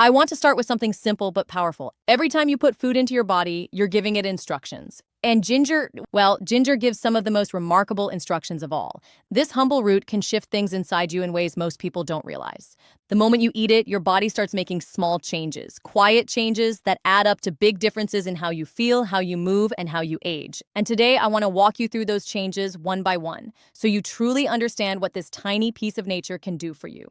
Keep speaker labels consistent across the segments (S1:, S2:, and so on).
S1: I want to start with something simple but powerful. Every time you put food into your body, you're giving it instructions. And ginger gives some of the most remarkable instructions of all. This humble root can shift things inside you in ways most people don't realize. The moment you eat it, your body starts making small changes, quiet changes that add up to big differences in how you feel, how you move, and how you age. And today, I want to walk you through those changes one by one, so you truly understand what this tiny piece of nature can do for you.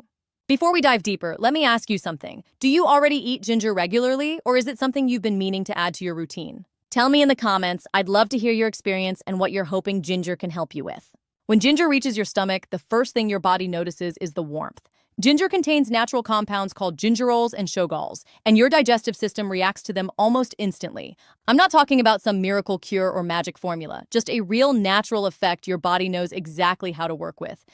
S1: Before we dive deeper, let me ask you something. Do you already eat ginger regularly, or is it something you've been meaning to add to your routine? Tell me in the comments. I'd love to hear your experience and what you're hoping ginger can help you with. When ginger reaches your stomach, the first thing your body notices is the warmth. Ginger contains natural compounds called gingerols and shogalls, and your digestive system reacts to them almost instantly. I'm not talking about some miracle cure or magic formula, just a real natural effect your body knows exactly how to work with.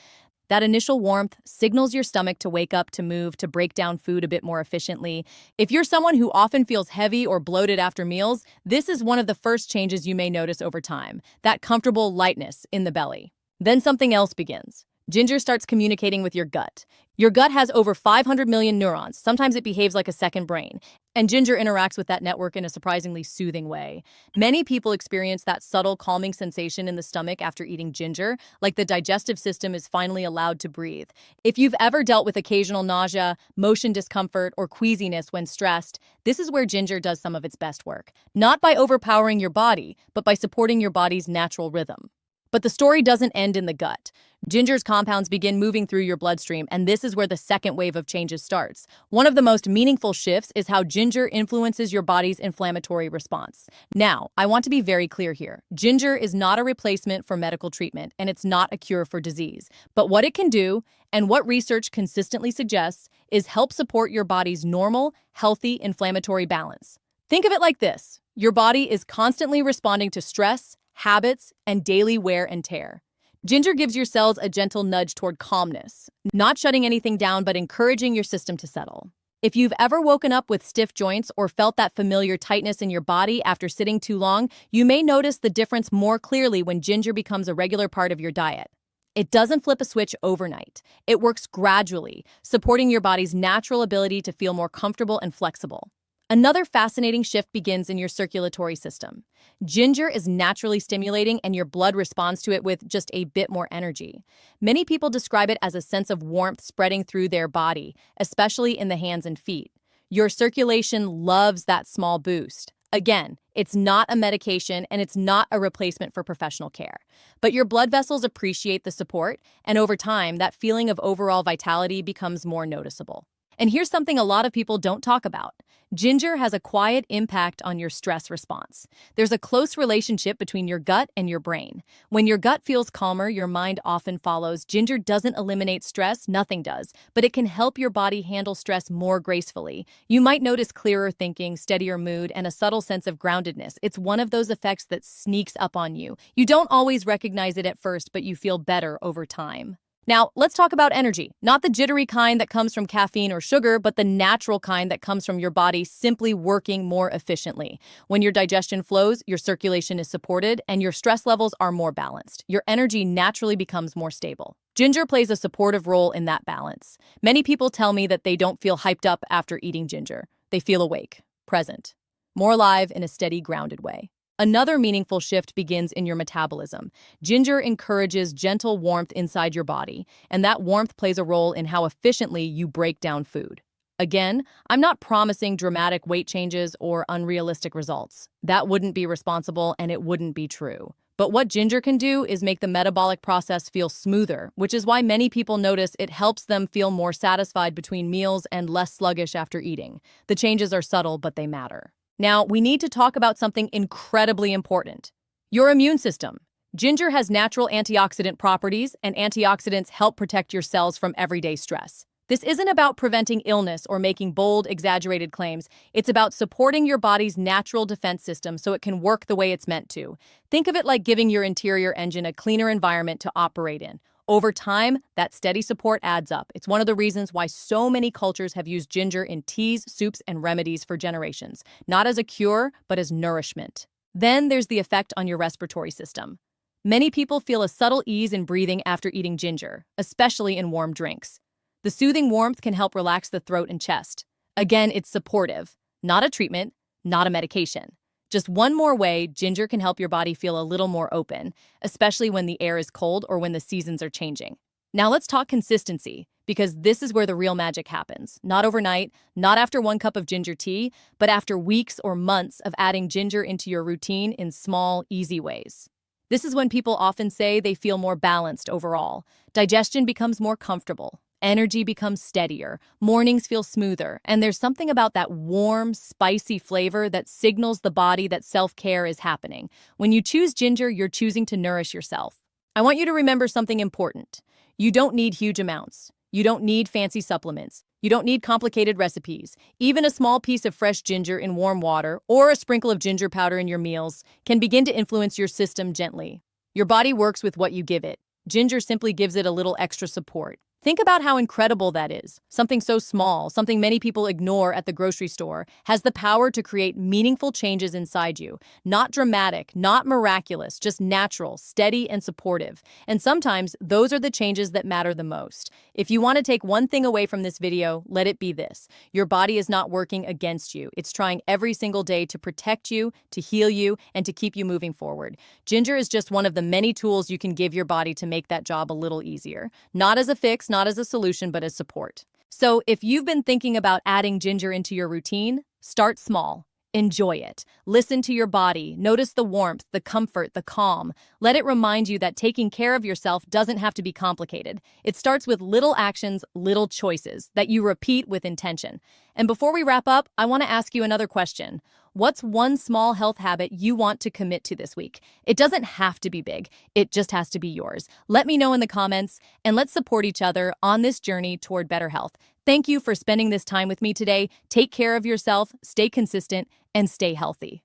S1: That initial warmth signals your stomach to wake up, to move, to break down food a bit more efficiently. If you're someone who often feels heavy or bloated after meals, this is one of the first changes you may notice over time, that comfortable lightness in the belly. Then something else begins. Ginger starts communicating with your gut. Your gut has over 500 million neurons. Sometimes it behaves like a second brain. And ginger interacts with that network in a surprisingly soothing way. Many people experience that subtle calming sensation in the stomach after eating ginger, like the digestive system is finally allowed to breathe. If you've ever dealt with occasional nausea, motion discomfort, or queasiness when stressed, this is where ginger does some of its best work. Not by overpowering your body, but by supporting your body's natural rhythm. But the story doesn't end in the gut. Ginger's compounds begin moving through your bloodstream, and this is where the second wave of changes starts. One of the most meaningful shifts is how ginger influences your body's inflammatory response. Now, I want to be very clear here. Ginger is not a replacement for medical treatment, and it's not a cure for disease. But what it can do, and what research consistently suggests, is help support your body's normal, healthy inflammatory balance. Think of it like this. Your body is constantly responding to stress, habits, and daily wear and tear. Ginger gives your cells a gentle nudge toward calmness, not shutting anything down but encouraging your system to settle. If you've ever woken up with stiff joints or felt that familiar tightness in your body after sitting too long, you may notice the difference more clearly when ginger becomes a regular part of your diet. It doesn't flip a switch overnight. It works gradually, supporting your body's natural ability to feel more comfortable and flexible. Another fascinating shift begins in your circulatory system. Ginger is naturally stimulating, and your blood responds to it with just a bit more energy. Many people describe it as a sense of warmth spreading through their body, especially in the hands and feet. Your circulation loves that small boost. Again, it's not a medication and it's not a replacement for professional care. But your blood vessels appreciate the support, and over time, that feeling of overall vitality becomes more noticeable. And here's something a lot of people don't talk about. Ginger has a quiet impact on your stress response. There's a close relationship between your gut and your brain. When your gut feels calmer, your mind often follows. Ginger doesn't eliminate stress, nothing does, but it can help your body handle stress more gracefully. You might notice clearer thinking, steadier mood, and a subtle sense of groundedness. It's one of those effects that sneaks up on you. You don't always recognize it at first, but you feel better over time. Now, let's talk about energy. Not the jittery kind that comes from caffeine or sugar, but the natural kind that comes from your body simply working more efficiently. When your digestion flows, your circulation is supported, and your stress levels are more balanced. Your energy naturally becomes more stable. Ginger plays a supportive role in that balance. Many people tell me that they don't feel hyped up after eating ginger. They feel awake, present, more alive in a steady, grounded way. Another meaningful shift begins in your metabolism. Ginger encourages gentle warmth inside your body, and that warmth plays a role in how efficiently you break down food. Again, I'm not promising dramatic weight changes or unrealistic results. That wouldn't be responsible, and it wouldn't be true. But what ginger can do is make the metabolic process feel smoother, which is why many people notice it helps them feel more satisfied between meals and less sluggish after eating. The changes are subtle, but they matter. Now, we need to talk about something incredibly important. Your immune system. Ginger has natural antioxidant properties, and antioxidants help protect your cells from everyday stress. This isn't about preventing illness or making bold, exaggerated claims. It's about supporting your body's natural defense system so it can work the way it's meant to. Think of it like giving your interior engine a cleaner environment to operate in. Over time, that steady support adds up. It's one of the reasons why so many cultures have used ginger in teas, soups, and remedies for generations, not as a cure, but as nourishment. Then there's the effect on your respiratory system. Many people feel a subtle ease in breathing after eating ginger, especially in warm drinks. The soothing warmth can help relax the throat and chest. Again, it's supportive, not a treatment, not a medication. Just one more way ginger can help your body feel a little more open, especially when the air is cold or when the seasons are changing. Now let's talk consistency, because this is where the real magic happens. Not overnight, not after 1 cup of ginger tea, but after weeks or months of adding ginger into your routine in small, easy ways. This is when people often say they feel more balanced overall. Digestion becomes more comfortable. Energy becomes steadier, mornings feel smoother, and there's something about that warm, spicy flavor that signals the body that self-care is happening. When you choose ginger, you're choosing to nourish yourself. I want you to remember something important. You don't need huge amounts. You don't need fancy supplements. You don't need complicated recipes. Even a small piece of fresh ginger in warm water or a sprinkle of ginger powder in your meals can begin to influence your system gently. Your body works with what you give it. Ginger simply gives it a little extra support. Think about how incredible that is. Something so small, something many people ignore at the grocery store, has the power to create meaningful changes inside you. Not dramatic, not miraculous, just natural, steady, and supportive. And sometimes those are the changes that matter the most. If you want to take one thing away from this video, let it be this. Your body is not working against you. It's trying every single day to protect you, to heal you, and to keep you moving forward. Ginger is just one of the many tools you can give your body to make that job a little easier. Not as a fix, not as a solution, but as support. So if you've been thinking about adding ginger into your routine, start small. Enjoy it. Listen to your body. Notice the warmth, the comfort, the calm. Let it remind you that taking care of yourself doesn't have to be complicated. It starts with little actions, little choices that you repeat with intention. And before we wrap up, I want to ask you another question. What's one small health habit you want to commit to this week? It doesn't have to be big. It just has to be yours. Let me know in the comments, and let's support each other on this journey toward better health. Thank you for spending this time with me today. Take care of yourself, stay consistent, and stay healthy.